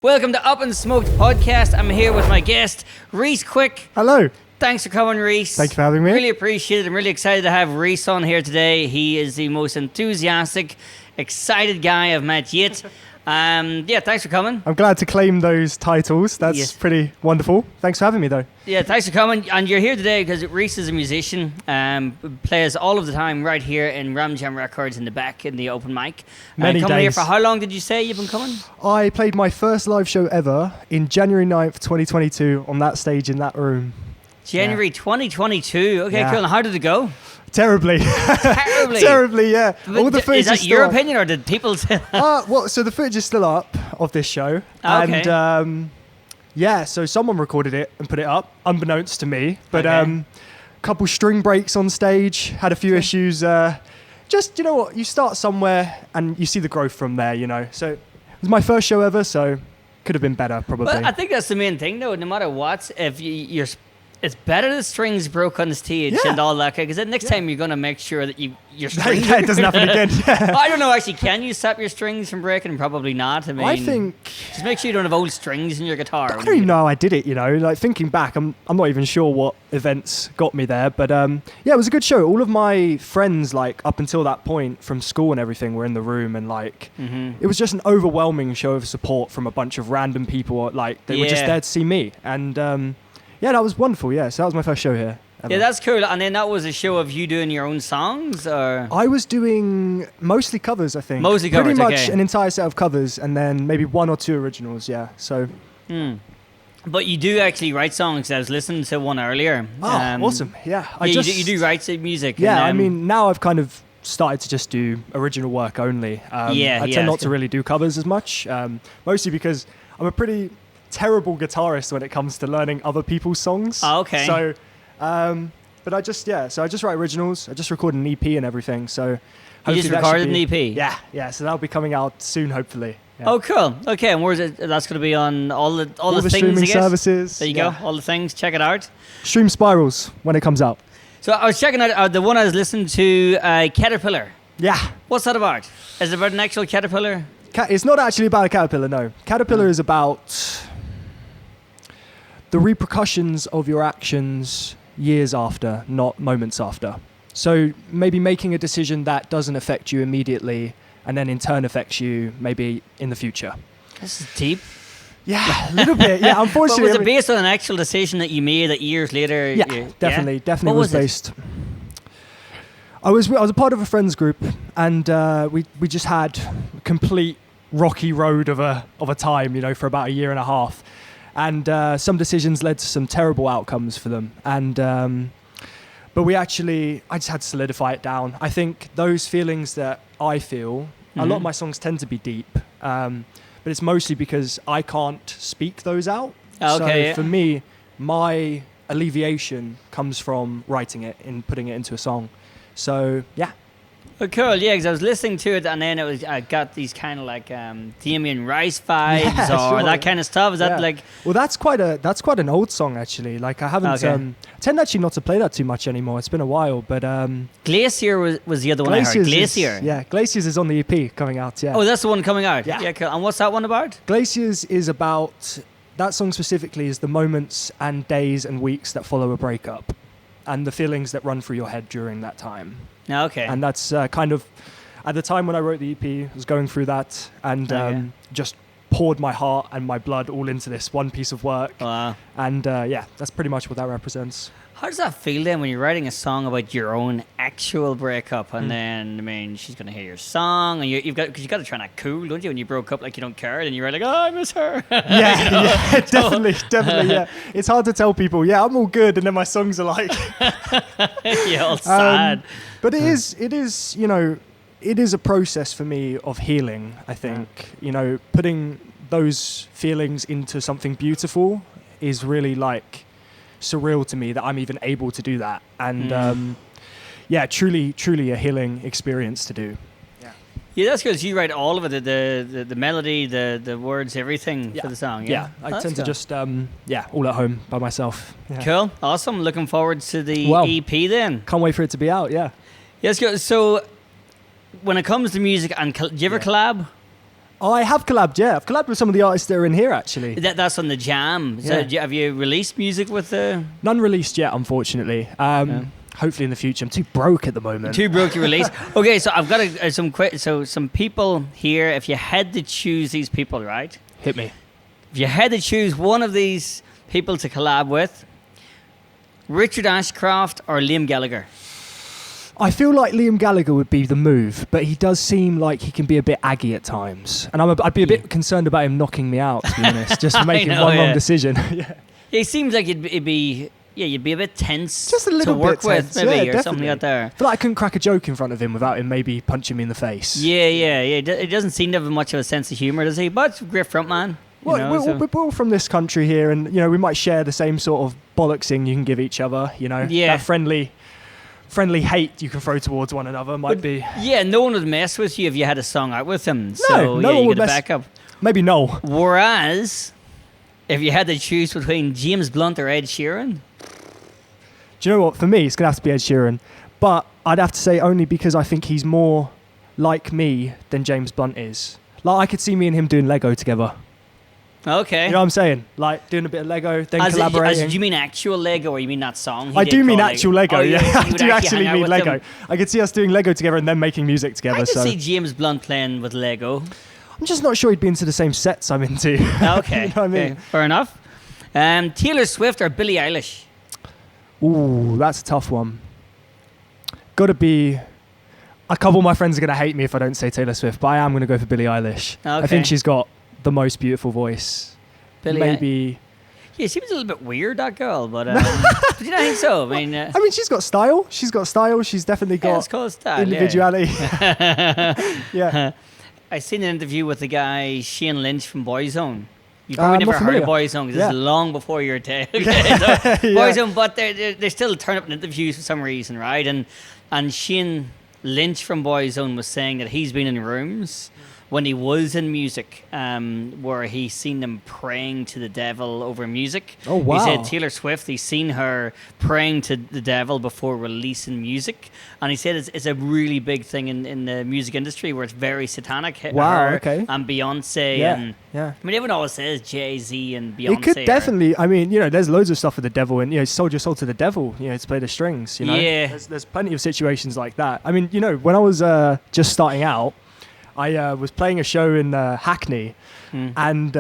Welcome to Up In Smok'd Podcast. I'm here with my guest, Reece Quick. Hello. Thanks for coming, Reece. Thank you for having me. Really appreciate it. I'm really excited to have Reece on here today. He is the most enthusiastic, excited guy I've met yet. Thanks for coming. I'm glad to claim those titles. That's pretty wonderful. Thanks for having me, though. Yeah, thanks for coming. And you're here today because Reece is a musician, plays all of the time right here in Ram Jam Records in the back in the open mic. Many coming days. Here for how long did you say you've been coming? I played my first live show ever in January 9th, 2022 on that stage in that room. January 2022. Okay, cool. And how did it go? Terribly. Terribly, yeah. All the footage is that your opinion, or did people say that? So the footage is still up of this show. Okay. And so someone recorded it and put it up, unbeknownst to me. But a couple string breaks on stage, had a few issues. Just, you know what, you start somewhere and you see the growth from there, you know. So it was my first show ever, so could have been better, probably. But I think that's the main thing, though. No matter what, if you're... It's better the strings broke on the stage and all that, because then next time you're going to make sure that your strings... it doesn't happen again. I don't know, actually, can you stop your strings from breaking? Probably not. I think... Just make sure you don't have old strings in your guitar. I don't even know how I did it, you know. Like, thinking back, I'm not even sure what events got me there. But, it was a good show. All of my friends, like, up until that point from school and everything were in the room. And, like, it was just an overwhelming show of support from a bunch of random people. Like, they were just there to see me. And... that was wonderful, so that was my first show here. Ever. Yeah, that's cool. And then that was a show of you doing your own songs, or...? I was doing mostly covers, I think. Mostly covers, pretty much an entire set of covers, and then maybe one or two originals, so... But you do actually write songs. I was listening to one earlier. Oh, awesome, yeah. You do write music. Yeah, I mean, now I've kind of started to just do original work only. I tend not to really do covers as much, mostly because I'm a pretty... terrible guitarist when it comes to learning other people's songs. Oh, okay. So, but I just write originals. I just recorded an EP and everything. So, you just recorded an EP? Yeah. So that'll be coming out soon, hopefully. Yeah. Oh, cool. Okay, and where's it? That's going to be on all the things, streaming I guess? services. There you go. All the things. Check it out. Stream Spirals when it comes out. So I was checking out the one I was listening to, Caterpillar. Yeah. What's that about? Is it about an actual caterpillar? It's not actually about a caterpillar. No. Caterpillar is about the repercussions of your actions years after, not moments after. So maybe making a decision that doesn't affect you immediately and then in turn affects you maybe in the future. This is deep. Yeah, a little bit. Yeah, unfortunately. But was it based on an actual decision that you made that years later? Yeah, definitely was based. I was a part of a friends group, and we just had a complete rocky road of a time, you know, for about a year and a half. And some decisions led to some terrible outcomes for them. And but I just had to solidify it down. I think those feelings that I feel, a lot of my songs tend to be deep, but it's mostly because I can't speak those out. Okay. So for me, my alleviation comes from writing it and putting it into a song. So yeah. Oh, cool, yeah, because I was listening to it, and then I got these kind of like Damien Rice vibes that kind of stuff. Is that like? Well, that's quite an old song actually. Like I haven't I tend actually not to play that too much anymore. It's been a while, but Glacier was the other one I heard. Glacier. Glaciers is on the EP coming out. Yeah. Oh, that's the one coming out. Yeah, cool. And what's that one about? Glaciers is about that song specifically is the moments and days and weeks that follow a breakup, and the feelings that run through your head during that time. Okay. And that's kind of, at the time when I wrote the EP, I was going through that and just poured my heart and my blood all into this one piece of work. Wow. And that's pretty much what that represents. How does that feel then when you're writing a song about your own actual breakup, and then, I mean, she's going to hear your song, and you've got to try and act cool, don't you? When you broke up, like you don't care, and you're like, oh, I miss her. Yeah, definitely, yeah. It's hard to tell people, I'm all good, and then my songs are like... all sad. But it is, you know, it is a process for me of healing, I think. You know, putting those feelings into something beautiful is really like surreal to me that I'm even able to do that. And truly a healing experience to do. Yeah, that's because you write all of it, the melody, the words, everything for the song. Yeah, I tend to just, all at home by myself. Yeah. Cool, awesome. Looking forward to the EP then. Can't wait for it to be out, yeah. Yes, so when it comes to music, and do you ever collab? I have collabed, yeah. I've collabed with some of the artists that are in here, actually. That's on the Jam. So have you released music with the... None released yet, unfortunately. Hopefully in the future. I'm too broke at the moment. Too broke to release. Okay, so I've got some people here. If you had to choose these people, right? Hit me. If you had to choose one of these people to collab with, Richard Ashcroft or Liam Gallagher? I feel like Liam Gallagher would be the move, but he does seem like he can be a bit aggy at times. And I'd be a bit concerned about him knocking me out, to be honest, just for making one wrong decision. It seems like you'd be a bit tense just a little to work bit tense. with, maybe, or definitely. something like that. I feel like I couldn't crack a joke in front of him without him maybe punching me in the face. Yeah. It doesn't seem to have much of a sense of humour, does he? But great frontman. We're all from this country here, and we might share the same sort of bollocksing you can give each other. That friendly hate you can throw towards one another might be. Yeah, no one would mess with you if you had a song out with him. No one would mess. Back up. Maybe no. Whereas, if you had to choose between James Blunt or Ed Sheeran. Do you know what? For me, it's gonna have to be Ed Sheeran, but I'd have to say only because I think he's more like me than James Blunt is. Like I could see me and him doing Lego together. Okay. You know what I'm saying? Like doing a bit of Lego, then collaborating. Do you mean actual Lego or you mean that song? I do mean actual Lego, yeah. I do actually mean Lego. Him. I could see us doing Lego together and then making music together. I could see James Blunt playing with Lego. I'm just not sure he'd be into the same sets I'm into. Okay. You know what I mean? Okay. Fair enough. Taylor Swift or Billie Eilish? Ooh, that's a tough one. Gotta be... A couple of my friends are going to hate me if I don't say Taylor Swift, but I am going to go for Billie Eilish. Okay. I think she's got the most beautiful voice. Maybe... Yeah, she seems a little bit weird, that girl, but do you not think so? I mean, she's got style. She's definitely got style, individuality. Yeah. I seen an interview with the guy Shane Lynch from Boyzone. You probably never heard of Boyzone because this is long before your day. Boyzone, but they still turn up in interviews for some reason, right? And Shane Lynch from Boyzone was saying that he's been in rooms when he was in music, where he's seen them praying to the devil over music. Oh, wow. He said Taylor Swift, he's seen her praying to the devil before releasing music. And he said it's a really big thing in the music industry where it's very satanic. Wow, her okay. And Beyonce. Yeah, and yeah. I mean, everyone always says Jay-Z and Beyonce. It could definitely, there's loads of stuff with the devil and, sold your soul to the devil, to play the strings, Yeah. There's plenty of situations like that. I mean, when I was just starting out, I was playing a show in Hackney, and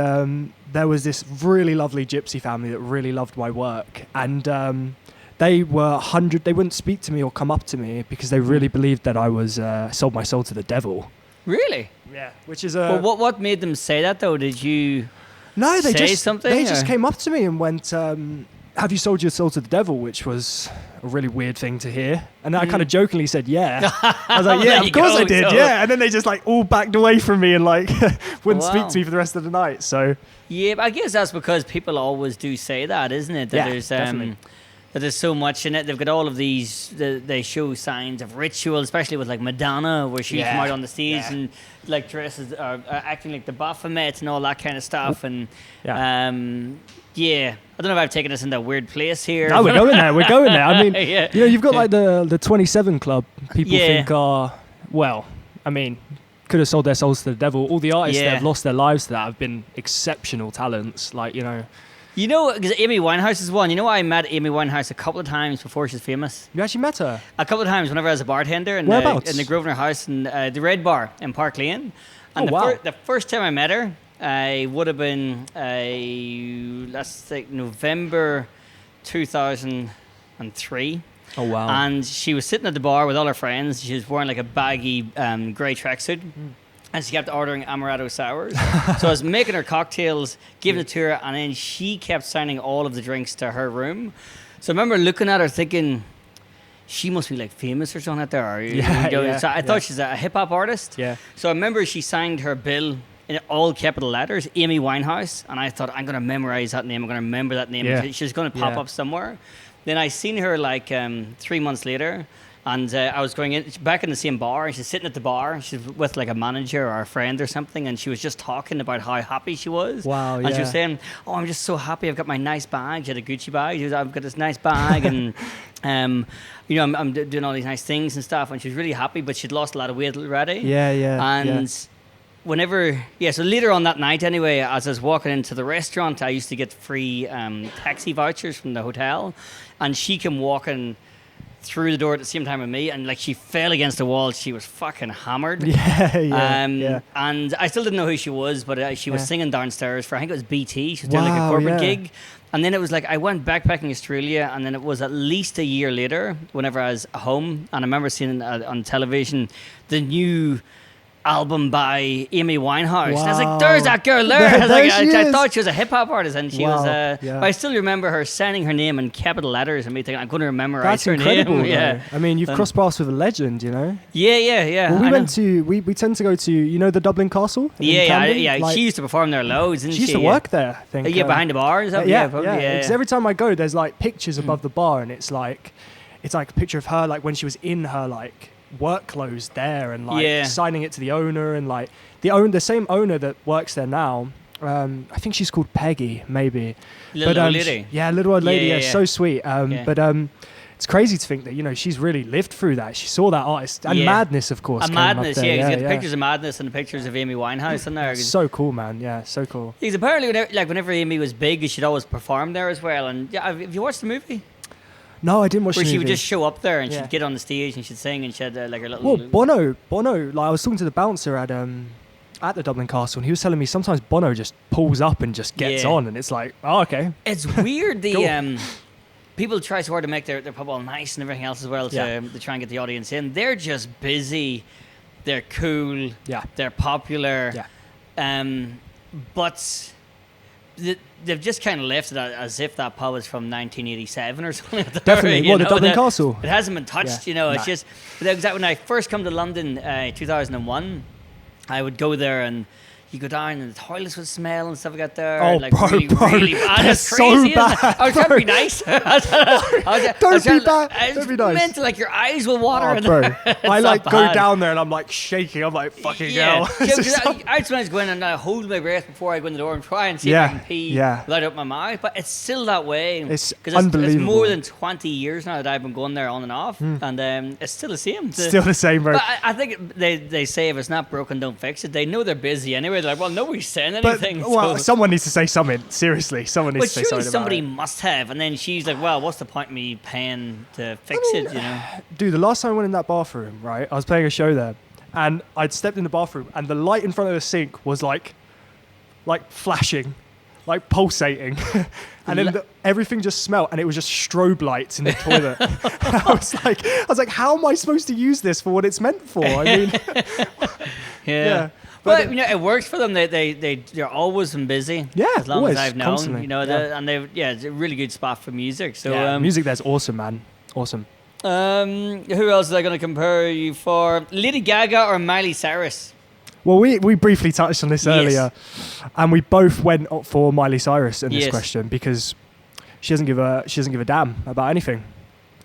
there was this really lovely gypsy family that really loved my work, and they wouldn't speak to me or come up to me because they really believed that I was sold my soul to the devil. Really? Yeah. Which is Well, what made them say that though? Did you? No, they say just came up to me and went, have you sold your soul to the devil? Which was a really weird thing to hear. And I kind of jokingly said, yeah. I was like, yeah, of course I did, yeah. And then they just all backed away from me and wouldn't speak to me for the rest of the night. So yeah, but I guess that's because people always do say that, isn't it? That there's definitely. That there's so much in it. They've got all of these. They show signs of ritual, especially with Madonna, where she come out on the stage and dresses, acting like the Baphomet and all that kind of stuff. And I don't know if I've taken us in that weird place here. No, we're going there. I mean, you've got the 27 Club. People think are could have sold their souls to the devil. All the artists that have lost their lives to that have been exceptional talents. Because Amy Winehouse is one. I met Amy Winehouse a couple of times before she's famous. You actually met her? A couple of times whenever I was a bartender in the Grosvenor House in the Red Bar in Park Lane. And the first time I met her, I would have been, November 2003. Oh, wow. And she was sitting at the bar with all her friends. She was wearing a baggy grey tracksuit. And she kept ordering Amaretto sours. So I was making her cocktails, giving it to her, and then she kept signing all of the drinks to her room. So I remember looking at her thinking, she must be famous or something like that. So I thought she's a hip-hop artist. Yeah. So I remember she signed her bill in all capital letters, Amy Winehouse. And I thought, I'm going to memorize that name. I'm going to remember that name. Yeah. She's going to pop up somewhere. Then I seen her 3 months later. And I was going back in the same bar, and she's sitting at the bar. She's with a manager or a friend or something, and she was just talking about how happy she was. Wow, And she was saying, "Oh, I'm just so happy. I've got my nice bag." She had a Gucci bag. She was, "I've got this nice bag, and I'm doing all these nice things and stuff." And she was really happy, but she'd lost a lot of weight already. Yeah. And so later on that night anyway, as I was walking into the restaurant, I used to get free taxi vouchers from the hotel, and she came walking through the door at the same time with me, and like she fell against the wall. She was fucking hammered. Yeah. And I still didn't know who she was, but she was singing downstairs for, I think it was BT. She was doing like a corporate gig. And then it was like I went backpacking Australia, and then it was at least a year later whenever I was home, and I remember seeing on television the new album by Amy Winehouse. Wow. And I was like, there's that girl there. I thought she was a hip-hop artist, and she was but I still remember her signing her name in capital letters and me thinking, I'm going to remember her name. Yeah. I mean, you've crossed paths with a legend, you know? Yeah. Well, we tend to go to, you know, the Dublin Castle? Yeah. Like, she used to perform there loads, didn't she? She used to work there, I think. Behind the bar. Is that yeah. Because every time I go, there's like pictures above the bar, and it's like a picture of her like when she was in her like work clothes there, and like signing it to the owner, and like the same owner that works there now. I think she's called Peggy, maybe. Little old lady. Little old lady. Yeah, so sweet. But it's crazy to think that, you know, she's really lived through that. She saw that artist and Madness, of course. And Madness, you got the pictures of Madness and the pictures of Amy Winehouse in there. So cool, man. Yeah, so cool. Because apparently, whenever Amy was big, she'd always perform there as well. And have you watched the movie? No, I didn't watch the movie. Where she would just show up there and she'd get on the stage and she'd sing and she had like her little... Well, Bono, like I was talking to the bouncer at the Dublin Castle, and he was telling me sometimes Bono just pulls up and just gets on, and it's like, oh, okay. It's weird, people try so hard to make their pub all nice and everything else as well to try and get the audience in. They're just busy, they're cool, they're popular, but... They've just kind of left it as if that pub is from 1987 or something like that. Definitely. The Dublin Castle? It hasn't been touched, you know. It's just... When I first come to London, 2001, I would go there and you go down and the toilets would smell and stuff like that there. Oh, like bro, really bad. That's crazy, so bad. I was trying to be nice. Don't be bad. Don't be nice. Meant to, like, your eyes will water. Oh, bro. I like go down there and I'm like shaking. I'm like, fucking hell. I sometimes go in and I hold my breath before I go in the door and try and see if I can pee without opening my mouth. But it's still that way. It's unbelievable. It's more than 20 years now that I've been going there on and off, and it's still the same. Still the same, bro. But I think they say if it's not broken, don't fix it. They know they're busy anyway. They're like, well, nobody's saying anything. Well, someone needs to say something. Seriously, someone needs to say something about it. Somebody must have. And then she's like, well, what's the point of me paying to fix it, you know? Dude, the last time I went in that bathroom, right, I was playing a show there, and I'd stepped in the bathroom, and the light in front of the sink was like flashing, like pulsating. And then everything just smelled, and it was just strobe lights in the toilet. I was like, how am I supposed to use this for what it's meant for? I mean, yeah. But you know, it works for them. They're always been busy. Yeah, as long always, as I've known. constantly. You know, and it's a really good spot for music. So music there's awesome, man. Awesome. Who else is I going to compare you for? Lady Gaga or Miley Cyrus? Well, we briefly touched on this earlier, and we both went for Miley Cyrus in this question because she doesn't give a damn about anything,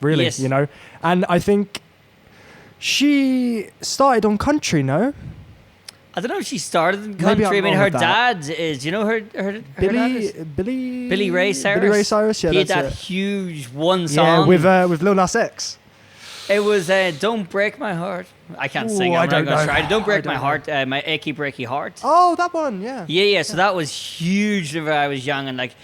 really. You know, and I think she started on country, no? I don't know if she started in country. I mean, her dad is, you know, her Billy Ray Cyrus. Billy Ray Cyrus, yeah. He had that huge one song. Yeah, with Lil Nas X. It was "Don't Break My Heart." I can't sing. I'm not gonna try. Don't break my heart. My achy breaky heart. Oh, that one, yeah. Yeah. So that was huge whenever I was young, and like.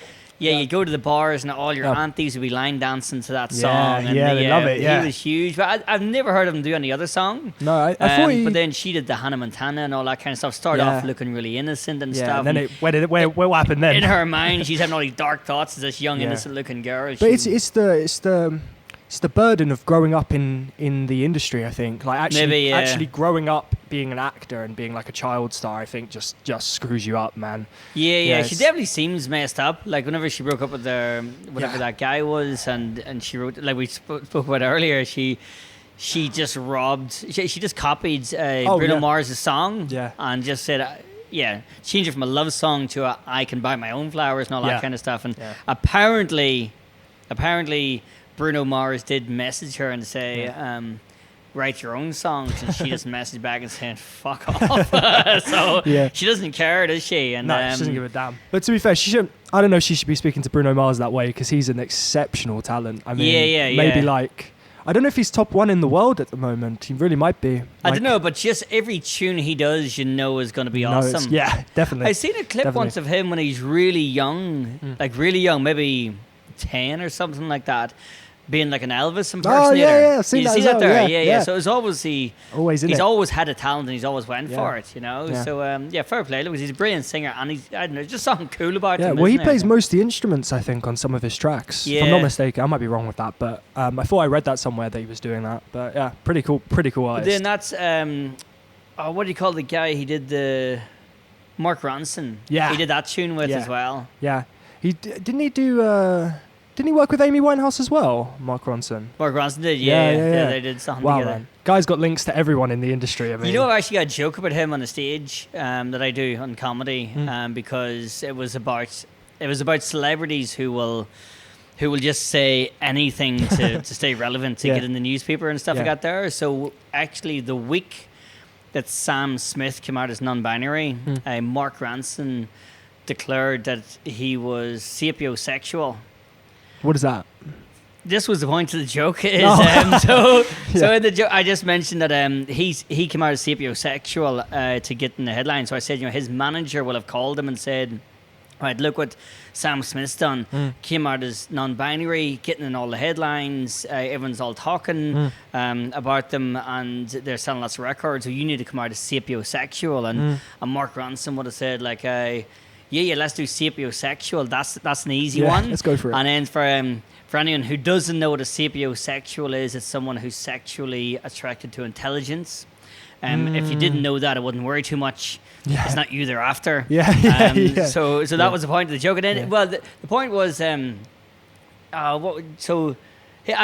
Yeah, you go to the bars and all your aunties would be line dancing to that song. And they love it. Yeah, he was huge. But I've never heard him do any other song. No, I thought he... But then she did the Hannah Montana and all that kind of stuff. Started off looking really innocent and stuff. And then what happened then? In her mind, she's having all these dark thoughts as this young, innocent-looking girl. But it's the burden of growing up in the industry, I think. Like actually growing up being an actor and being like a child star, I think just screws you up, man. Yeah. She definitely seems messed up. Like whenever she broke up with whatever that guy was, and she wrote, like we spoke about earlier, she just she just copied Bruno Mars' song and just said changed it from a love song to a I can buy my own flowers and all that kind of stuff. And apparently Bruno Mars did message her and say, write your own songs, and she just messaged back and said, fuck off. So she doesn't care, does she? And, no, she doesn't give a damn. But to be fair, she shouldn't. I don't know if she should be speaking to Bruno Mars that way because he's an exceptional talent. I mean, maybe like, I don't know if he's top one in the world at the moment. He really might be. I don't know, but just every tune he does, is going to be awesome. Yeah, definitely. I seen a clip once of him when he's really young, like really young, maybe 10 or something like that, being like an Elvis impersonator. Oh, yeah, I've seen that as well. There? Yeah. So it's always he's it. always had a talent and he's always went for it, Yeah. So, fair play. Look, he's a brilliant singer and I don't know, just something cool about him. Yeah, well, he plays most of the instruments, I think, on some of his tracks. Yeah. If I'm not mistaken. I might be wrong with that, but I thought I read that somewhere that he was doing that. But yeah, pretty cool artist. But then that's, what do you call the guy he did the Mark Ronson? Yeah. He did that tune with as well. Yeah. Didn't he work with Amy Winehouse as well, Mark Ronson? Mark Ronson did, yeah. They did something together. Man. Guy's got links to everyone in the industry. I mean, I've actually got a joke about him on the stage that I do on comedy because it was about celebrities who will just say anything to stay relevant to get in the newspaper and stuff like that there. So actually the week that Sam Smith came out as non-binary, Mark Ronson declared that he was sapiosexual. What is that? This was the point of the joke. So in the joke, I just mentioned that he came out as sapiosexual to get in the headline. So I said, his manager will have called him and said, right, look what Sam Smith's done. Came out as non-binary, getting in all the headlines. Everyone's all talking about them, and they're selling lots of records. So you need to come out as sapiosexual. And Mark Ronson would have said, like, yeah, let's do sapiosexual. That's an easy one. Let's go for it. And then for anyone who doesn't know what a sapiosexual is, it's someone who's sexually attracted to intelligence. If you didn't know that, I wouldn't worry too much. Yeah. It's not you they're after. So that was the point of the joke. And then, the point was, I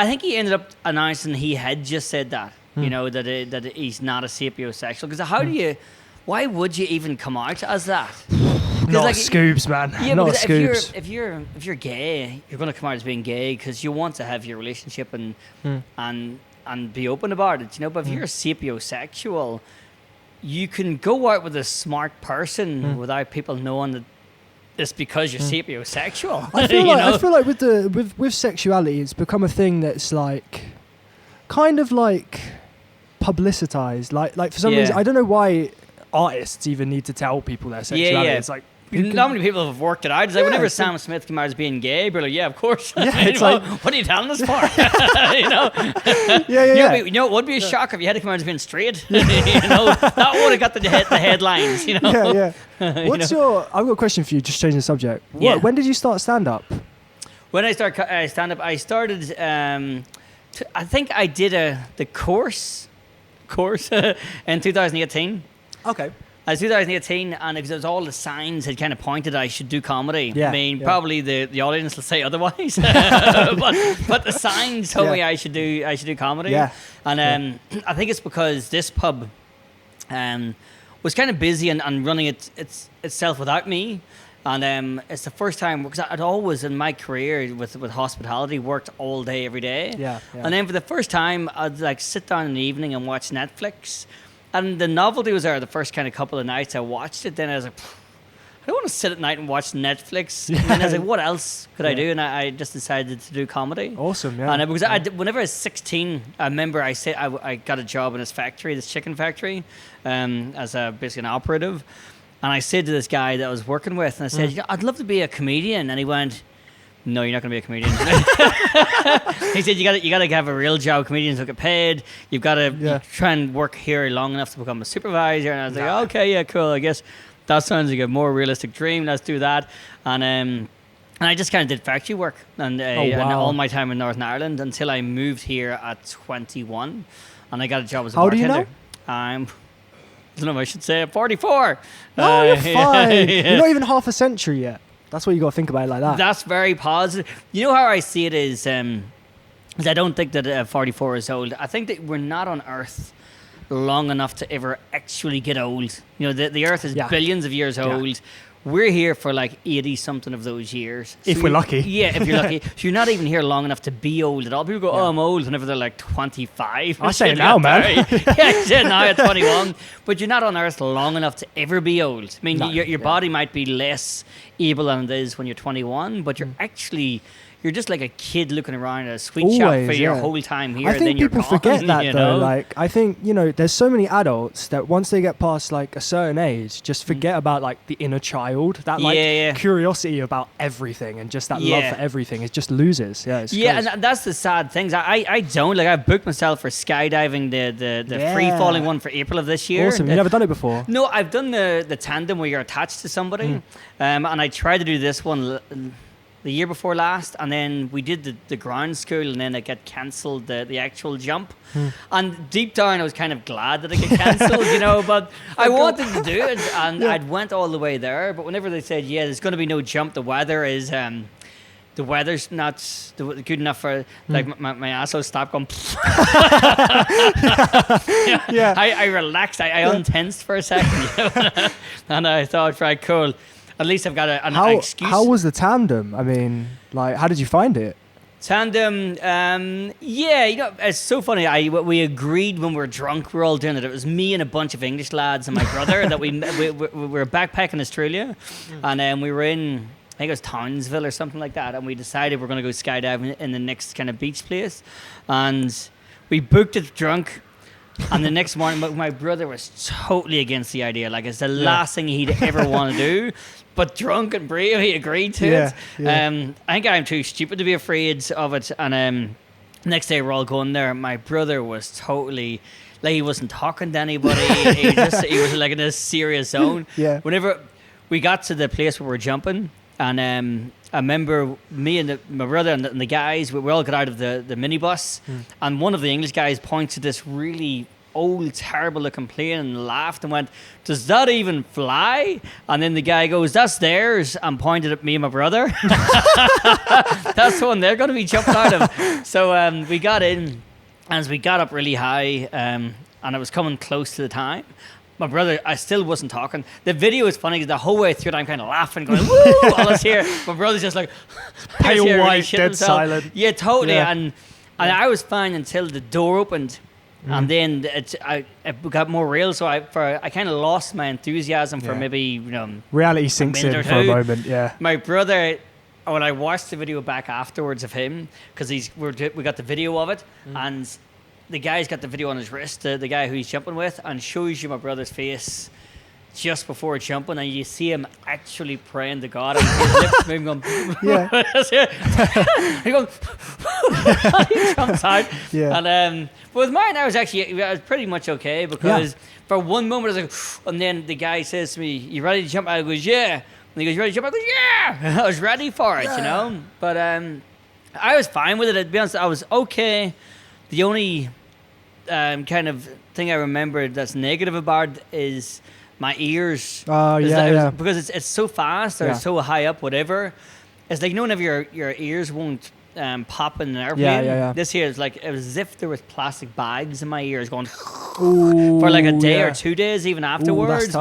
think he ended up announcing he had just said that, that he's not a sapiosexual. Because why would you even come out as that? Not scoobs, man. Yeah, not scoobs. If you're gay, you're going to come out as being gay because you want to have your relationship and be open about it, But if you're sapiosexual, you can go out with a smart person without people knowing that it's because you're sapiosexual. I feel like with sexuality, it's become a thing that's like kind of like publicitized. Like for some reason, I don't know why artists even need to tell people their sexuality. It's like not many people have worked it out. It's like whenever Sam Smith came out as being gay, we're like, yeah, of course. It's like, what are you telling us for? It would be a shock if you had to come out as being straight. That would have got the headlines. I've got a question for you. Just changing the subject. When did you start stand up? When I started stand up, I started. I think I did the course in 2018. Okay. It was 2018, and it was all the signs had kind of pointed I should do comedy. Probably the audience will say otherwise, but the signs told me I should do comedy. Yeah. And I think it's because this pub was kind of busy and running itself without me. And it's the first time, because I'd always in my career with hospitality worked all day every day. Yeah. And then for the first time, I'd like sit down in the evening and watch Netflix. And the novelty was there the first kind of couple of nights I watched it. Then I was like, I don't want to sit at night and watch Netflix. And then I was like, what else could I do? And I just decided to do comedy. Awesome, yeah. And whenever I was 16, I remember I got a job in this chicken factory, as basically an operative. And I said to this guy that I was working with, and I said, I'd love to be a comedian. And he went, no, you're not going to be a comedian. He said, you got to have a real job. Comedians don't get paid. You've got to try and work here long enough to become a supervisor. And I was like, okay, yeah, cool. I guess that sounds like a more realistic dream. Let's do that. And I just kind of did factory work and all my time in Northern Ireland until I moved here at 21. And I got a job as a bartender. How do you know? I don't know if I should say I'm 44. No, you're fine. You're not even half a century yet. That's what you got to think about it like that. That's very positive. You know how I see it is I don't think that 44 is old. I think that we're not on Earth long enough to ever actually get old. The Earth is billions of years old. We're here for like 80-something of those years. If we're lucky. Yeah, if you're lucky. So you're not even here long enough to be old at all. People go, I'm old whenever they're like 25. I say it now, man. I say it now at 21. But you're not on Earth long enough to ever be old. I mean, your body might be less able than it is when you're 21, but you're you're just like a kid looking around at a sweet shop for your whole time here. I think then people forget that though. Like, I think, there's so many adults that once they get past like a certain age, just forget about like the inner child, that like curiosity about everything and just that love for everything. It just loses. Yeah, and that's the sad things. I don't like. I've booked myself for skydiving, the free falling one for April of this year. Awesome. You've never done it before? No, I've done the tandem where you're attached to somebody, and I tried to do this one the year before last, and then we did the ground school, and then it got cancelled, the actual jump. And deep down, I was kind of glad that it got cancelled, but I wanted to do it, and I'd went all the way there. But whenever they said, there's going to be no jump, the weather's not good enough for, like, my asshole stopped going. I relaxed. I untensed for a second, and I thought, right, cool. At least I've got an excuse. How was the tandem? I mean, like, how did you find it? Tandem, it's so funny. We agreed when we were drunk, we were all doing it. It was me and a bunch of English lads and my brother that we were backpacking Australia, and we were in, I think it was Townsville or something like that, and we decided we're going to go skydiving in the next kind of beach place, and we booked it drunk. And the next morning, my brother was totally against the idea. Like, it's the last thing he'd ever want to do. But drunk and brave, he agreed to it. Yeah. I think I'm too stupid to be afraid of it. And next day, we're all going there. My brother was totally, like, he wasn't talking to anybody. he was like in a serious zone. Yeah. Whenever we got to the place where we're jumping, and I remember me and my brother and the guys, we all got out of the minibus, and one of the English guys pointed to this really old, terrible looking plane and laughed and went, "Does that even fly?" And then the guy goes, "That's theirs," and pointed at me and my brother. That's the one they're going to be jumping out of. So we got in, and as we got up really high, and it was coming close to the time, my brother, I still wasn't talking. The video is funny because the whole way through it, I'm kind of laughing, going, "Woo!" All this here. My brother's just like, pale white, dead silent. Yeah, totally. Yeah. And I was fine until the door opened, and then I got more real. So I kind of lost my enthusiasm for maybe reality sinks in for a moment. Yeah. My brother, when I watched the video back afterwards of him, because we got the video of it, and the guy's got the video on his wrist, the guy who he's jumping with, and shows you my brother's face just before jumping, and you see him actually praying to God, and his lips moving, going, he goes, he jumps out. Yeah. And but with mine, I was pretty much okay, because for one moment I was like, and then the guy says to me, "You ready to jump?" I goes, "Yeah." And he goes, "You ready to jump?" I goes, "Yeah." I was ready for it, But I was fine with it. To be honest, I was okay. The only kind of thing I remember that's negative about it is my ears. Oh, because it's so fast or so high up, whatever. It's like whenever your ears won't pop in an airplane. Yeah. This here is like, it was as if there was plastic bags in my ears going for like a day or 2 days even afterwards.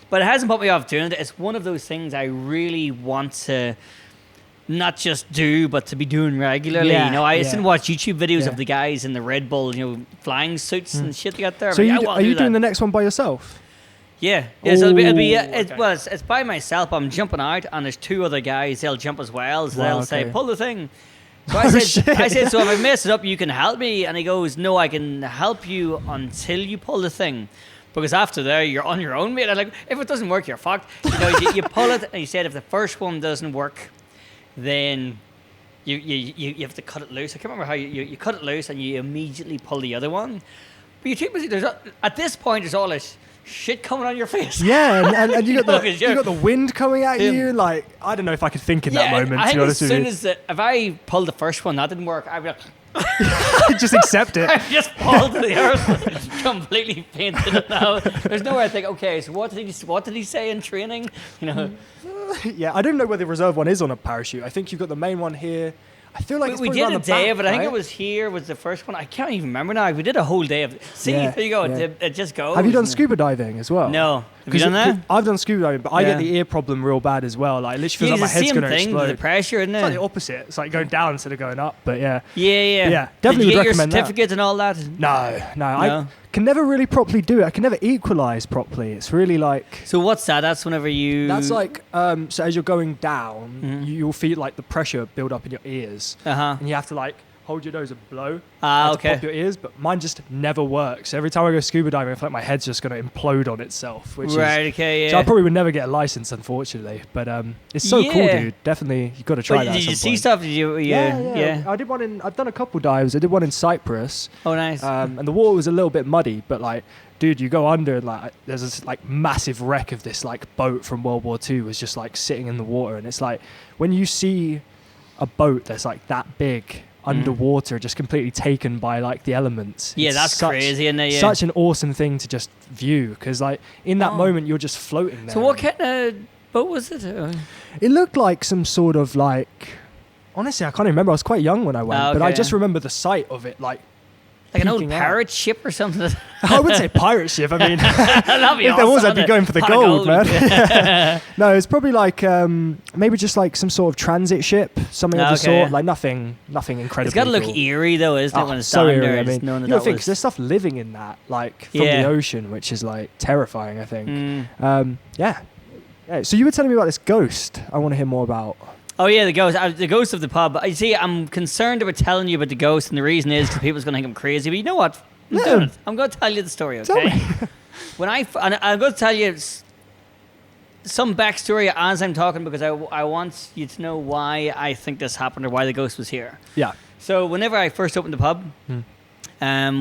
But it hasn't put me off doing it. It's one of those things I really want to not just do, but to be doing regularly. I used to watch YouTube videos of the guys in the Red Bull, flying suits and shit they got there. So are you doing the next one by yourself? Yeah. So it's by myself. I'm jumping out, and there's two other guys. They'll jump as well. So they'll say, "Pull the thing." So I said, "So if I mess it up, you can help me." And he goes, "No, I can help you until you pull the thing. Because after there, you're on your own, mate." I'm like, if it doesn't work, you're fucked. You pull it, and he said, if the first one doesn't work, then you have to cut it loose. I can't remember how you cut it loose, and you immediately pull the other one. But you think at this point, there's all this shit coming on your face. Yeah, and you got the wind coming at you. Like, I don't know if I could think in that moment. I to be honest with you, if I pulled the first one, that didn't work, I'd be like, just accept it. I just fall to the earth, completely fainted it now. There's no way I think, okay, so what did he say in training? Yeah, I don't know where the reserve one is on a parachute. I think you've got the main one here. I feel like we did a day of it. I think it was here was the first one. I can't even remember now. We did a whole day of it. See, there you go. It just goes. Have you done scuba diving as well? No. Have you done that? I've done scuba diving, but I get the ear problem real bad as well. Like, literally feels like my head's going to explode. The pressure, isn't it? It's like the opposite. It's like going down instead of going up. But yeah. Yeah. Definitely would recommend that. Did you get your certificate and all that? No. I can never really properly do it. I can never equalize properly. It's really like... So what's that? That's whenever you... That's like, so as you're going down, you'll feel like the pressure build up in your ears. And you have to like hold your nose and blow. To pop your ears, but mine just never works. Every time I go scuba diving, I feel like my head's just going to implode on itself. Which right, is, so I probably would never get a license, unfortunately. But it's so cool, dude. Definitely, you've got to try that. Did you see stuff? Did you? Yeah. I did one in. I've done a couple dives. I did one in Cyprus. Oh, nice. And the water was a little bit muddy, but like, dude, you go under and like, there's this like massive wreck of this like boat from World War II was just like sitting in the water, and it's like when you see a boat that's like that big underwater, just completely taken by like the elements. Yeah, that's crazy, isn't it? Yeah. Such an awesome thing to just view, because like in that moment you're just floating there. So what kind of boat was it? It looked like some sort of like, honestly I can't remember. I was quite young when I went, but I just remember the sight of it like an old pirate ship or something. I wouldn't say pirate ship. I mean, if there was, I'd be going for the gold, man. No, it's probably like maybe just like some sort of transit ship, something of the sort. Like nothing incredible. It's got to look eerie though, isn't it? When it's so down eerie. there, I mean, you don't think, 'cause there's stuff living in that, like from the ocean, which is like terrifying. I think. Yeah. So you were telling me about this ghost. I want to hear more about. Oh yeah, the ghost of the pub. I see. I'm concerned about telling you about the ghost, and the reason is because people's going to think I'm crazy. But you know what? I'm doing it. I'm going to tell you the story. Okay. When I'm going to tell you some backstory as I'm talking, because I want you to know why I think this happened or why the ghost was here. Yeah. So whenever I first opened the pub,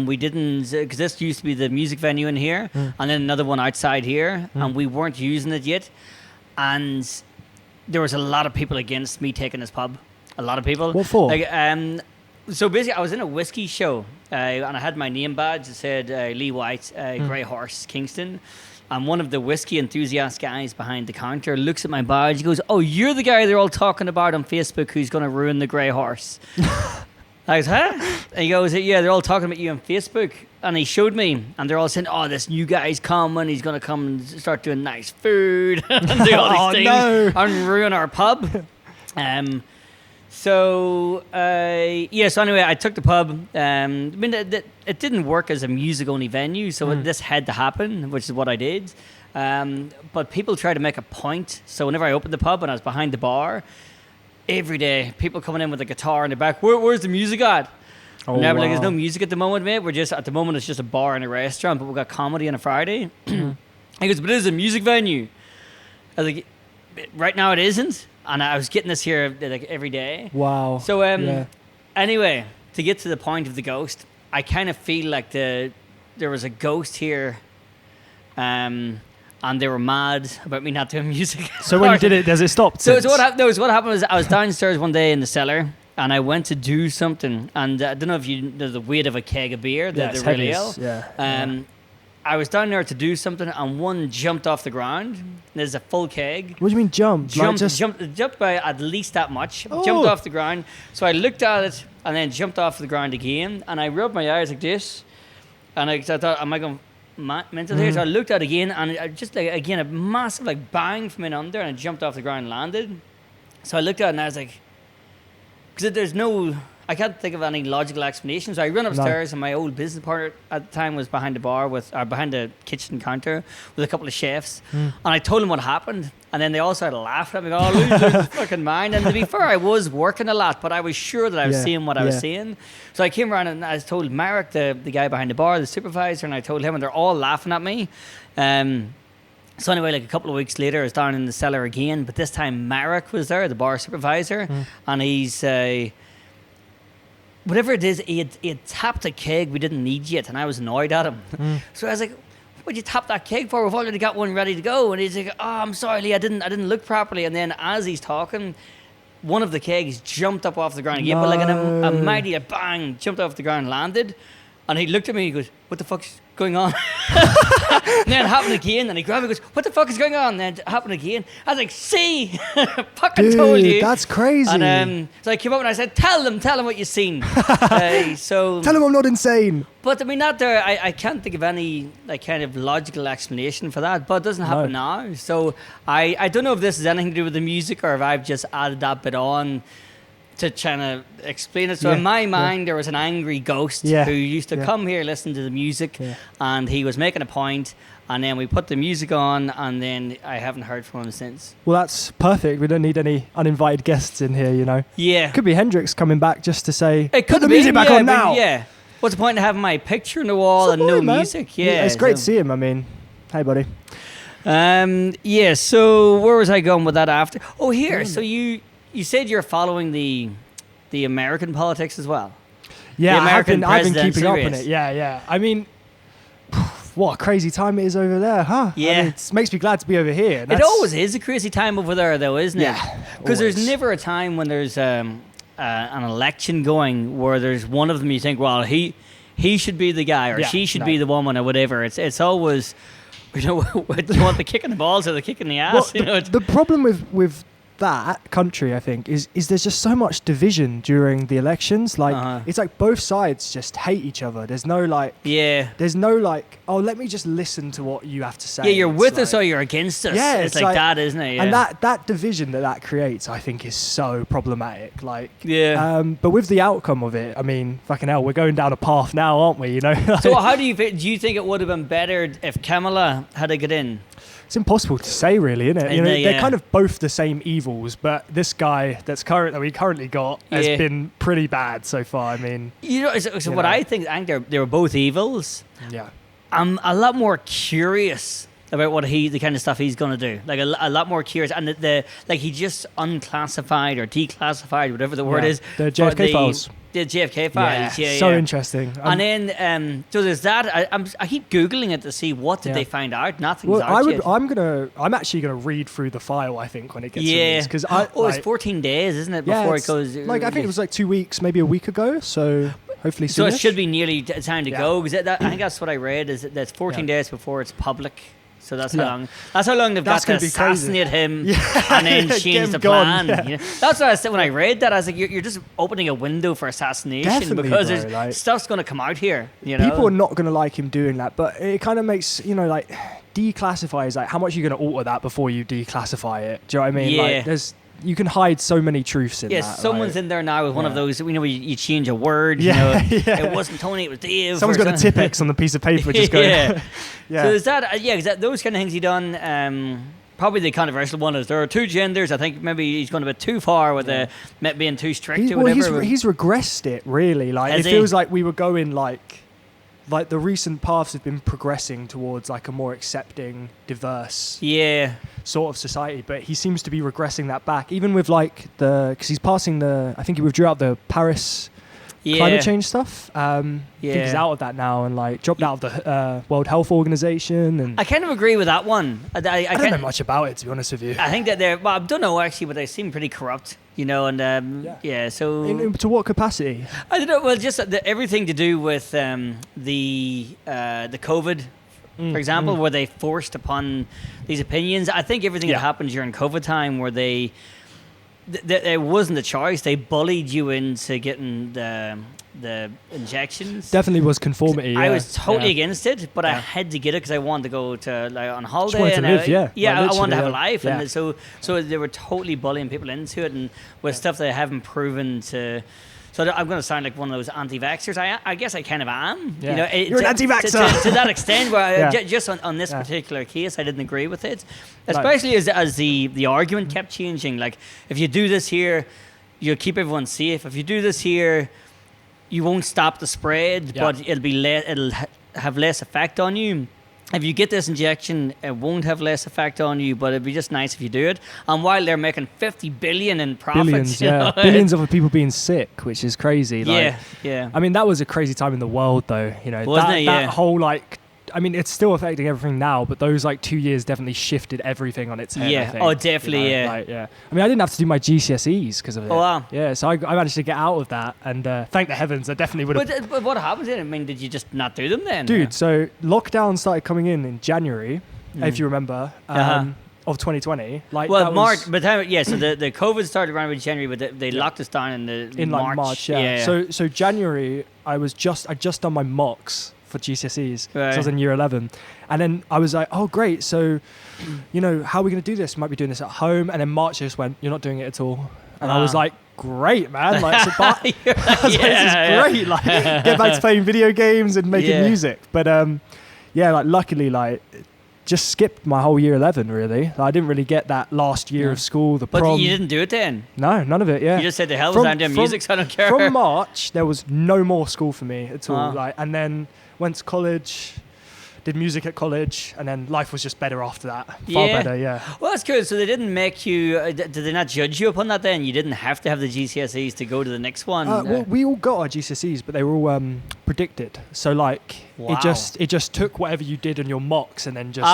we didn't, because this used to be the music venue in here, and then another one outside here, and we weren't using it yet, and there was a lot of people against me taking this pub. A lot of people. What for? Like, so basically, I was in a whiskey show, and I had my name badge. It said Leigh White, Grey Horse, Kingston. And one of the whiskey enthusiast guys behind the counter looks at my badge. He goes, "Oh, you're the guy they're all talking about on Facebook who's going to ruin the Grey Horse." I was, huh? And he goes, "Yeah, they're all talking about you on Facebook." And he showed me, and they're all saying, "Oh, this new guy's coming. He's going to come and start doing nice food and do all these things and ruin our pub." So anyway, I took the pub. I mean, it didn't work as a music-only venue, so this had to happen, which is what I did. But people tried to make a point. So whenever I opened the pub and I was behind the bar, every day, people coming in with a guitar in the back. Where's the music at? And they're like, "There's no music at the moment, mate. We're just, at the moment, it's just a bar and a restaurant, but we've got comedy on a Friday." He goes, "But it is a music venue." I was like, "Right now it isn't." And I was getting this here like every day. Wow. So anyway, to get to the point of the ghost, I kind of feel like there was a ghost here, and they were mad about me not doing music. So when you did it, does it stop? So what happened was I was downstairs one day in the cellar, and I went to do something, and I don't know if you know the weight of a keg of beer, the real ale. Yeah. I was down there to do something, and one jumped off the ground. There's a full keg. What do you mean jumped? Jumped by at least that much. Oh. Jumped off the ground. So I looked at it, and then jumped off the ground again, and I rubbed my eyes like this, and I thought, am I going mental here? So I looked at it again, and I just like again a massive like bang from in under, and I jumped off the ground and landed. So I looked at it, and I was like, because I can't think of any logical explanation. So I run upstairs, and my old business partner at the time was behind the bar behind the kitchen counter with a couple of chefs. And I told them what happened, and then they all started laughing at me. "Oh, lose his fucking mind." And to be fair, I was working a lot, but I was sure that I was seeing what I was seeing. So I came around and I told Marek, the guy behind the bar, the supervisor, and I told him, and they're all laughing at me. So anyway, like a couple of weeks later, I was down in the cellar again, but this time Marek was there, the bar supervisor, and he's whatever it is, he had tapped a keg we didn't need yet, and I was annoyed at him. So I was like, "What'd you tap that keg for? We've already got one ready to go." And he's like, "Oh, I'm sorry, Lee, I didn't look properly." And then as he's talking, one of the kegs jumped up off the ground again, but like a mighty bang, jumped off the ground, landed. And he looked at me, he goes, "What the fuck's going on?" And then it happened again, and he grabbed me and goes, what the fuck is going on? And then it happened again. I was like, see, fucking told you. That's crazy. And so I came up and I said, tell them what you've seen. So tell them I'm not insane. But I mean, I can't think of any like kind of logical explanation for that, but it doesn't happen now. So I don't know if this has anything to do with the music or if I've just added that bit on to try to explain it. So in my mind, there was an angry ghost who used to come here, listen to the music, and he was making a point, and then we put the music on, and then I haven't heard from him since. Well, that's perfect. We don't need any uninvited guests in here, you know. Yeah. Could be Hendrix coming back just to say, put the music back on now. Yeah. What's the point of having my picture on the wall and no music? Yeah. It's great to see him. I mean, hey, buddy. So where was I going with that after? Oh, here. So you said you're following the American politics as well. Yeah, I've been keeping up on it. Yeah. I mean, what a crazy time it is over there, huh? Yeah. I mean, it makes me glad to be over here. It always is a crazy time over there, though, isn't it? Yeah. Because there's never a time when there's an election going where there's one of them you think, well, he should be the guy or she should be the woman or whatever. It's always, do you want the kick in the balls or the kick in the ass? Well, the problem with that country, I think, is there's just so much division during the elections. Like it's like both sides just hate each other. There's no like oh, let me just listen to what you have to say. Yeah, you're with us or you're against us. Yeah, it's like that, isn't it? Yeah. And that division that creates, I think, is so problematic. Like but with the outcome of it, I mean, fucking hell, we're going down a path now, aren't we? You know. So how do you think it would have been better if Kamala had to get in? It's impossible to say, really, isn't it? You know, they're kind of both the same evils, but this guy that we currently got has been pretty bad so far. I mean, I think they were both evils. Yeah, I'm a lot more curious about the kind of stuff he's going to do. Like a lot more curious, and he just unclassified or declassified, whatever the word is. The JFK files. The JFK files, so interesting. And then, so there's that. I keep googling it to see what did they find out. Nothing's out yet. I'm actually gonna read through the file. I think when it gets released, because it's 14 days, isn't it, before it goes? Like I think it was like 2 weeks, maybe a week ago. So hopefully, so it should be nearly time to go. Because I think that's what I read. Is that's 14 days before it's public. So that's how long. That's how long they've got to assassinate him and then change the plan. Yeah. You know? That's what I said when I read that. I was like, "You're just opening a window for assassination because there's stuff's going to come out here." You know, people are not going to like him doing that, but it kind of makes like declassify is like how much you're going to alter that before you declassify it. Do you know what I mean? Yeah. Like, you can hide so many truths in that. Yes, someone's in there now with one of those. You change a word. It wasn't Tony, it was Dave. Someone's got a Tipex on the piece of paper, just going. So is that those kind of things he done? Probably the controversial one is there are two genders. I think maybe he's gone a bit too far with being too strict or whatever. He's regressed it really. Like feels like we were going like the recent paths have been progressing towards like a more accepting, diverse sort of society, but he seems to be regressing that back, even with because he's passing I think he withdrew out the Paris climate change stuff. I think he's out of that now and dropped out of the World Health Organization. And I kind of agree with that one. I don't know much about it, to be honest with you. I think that I don't know actually, but they seem pretty corrupt. So to what capacity? I don't know. Well, just everything to do with the COVID, for example, where they forced upon these opinions. I think everything that happened during COVID time, where it wasn't a choice. They bullied you into getting the injections. Definitely was conformity. I was totally against it, but I had to get it because I wanted to go to on holiday. Just wanted to live, I wanted to have a life, and so they were totally bullying people into it, and with stuff they haven't proven to. So I'm going to sound like one of those anti-vaxxers. I guess I kind of am. Yeah. You're an anti-vaxxer. To that extent, where just on this particular case, I didn't agree with it. Especially as the argument kept changing. Like, if you do this here, you'll keep everyone safe. If you do this here, you won't stop the spread, but it'll have less effect on you. If you get this injection, it won't have less effect on you, but it'd be just nice if you do it. And while they're making $50 billion in profits, billions of people being sick, which is crazy. Yeah. I mean, that was a crazy time in the world, though. Wasn't it? That whole I mean, it's still affecting everything now, but those like 2 years definitely shifted everything on its head. Yeah. I think, Oh, definitely. you know? Like, yeah. I mean, I didn't have to do my GCSEs because of it. Oh, wow. Yeah. So I managed to get out of that, and thank the heavens, I definitely would have. But what happened then? I mean, did you just not do them then? Dude, so lockdown started coming in January, if you remember. Of 2020, like well, that March, was, but so the COVID started around with January, but they locked us down in March. Yeah. So January, I just done my mocks for GCSEs. Right. So I was in year 11, and then I was like, oh great, so you know, how are we going to do this? Might be doing this at home, and then March just went, you're not doing it at all, and I was like, great, man, like, so I was like, this is great, like get back to playing video games and making music. But yeah, like luckily, like just skipped my whole year 11 really. Like, I didn't really get that last year of school, the prom. But you didn't do it then? No, none of it. Yeah, you just said the hell was I'm doing music, so I don't care. From March there was no more school for me at all. Like, and then went to college, did music at college, and then life was just better after that. Far better, yeah. Well, that's good. So they didn't make you, did they not judge you upon that then? You didn't have to have the GCSEs to go to the next one? Well, we all got our GCSEs, but they were all predicted. So like, it just took whatever you did in your mocks and then just